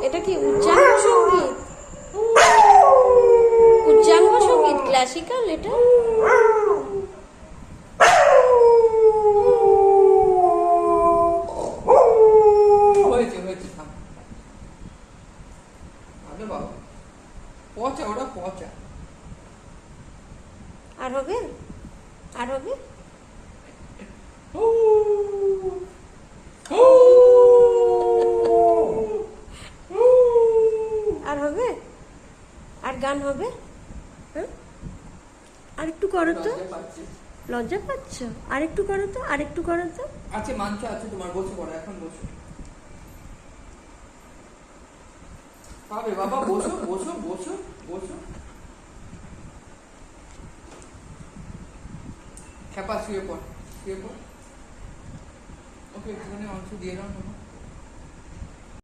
এটা কি উচ্চাঙ্গ সঙ্গীত? উচ্চাঙ্গ সঙ্গীত ক্লাসিক্যাল এটা? হয়েছে হয়েছে থাম। আরে বাবা পচা, ওটা পচা। আর হবে? আর হবে? আর হবে? আর গান হবে? হ্যাঁ, আর একটু করো তো। লজ্জা পাচ্ছি। লজ্জা পাচ্ছ? আর একটু করো তো, আর একটু করো তো। আছে মাংস আছে তোমার, বসে পড়ো এখন, বসো। পাবে বাবা, বসো বসো বসো বসো। খেপা শুয়ে পড়, শুয়ে পড়। ওকে একটুখানি মাংস দিয়ে দাও না।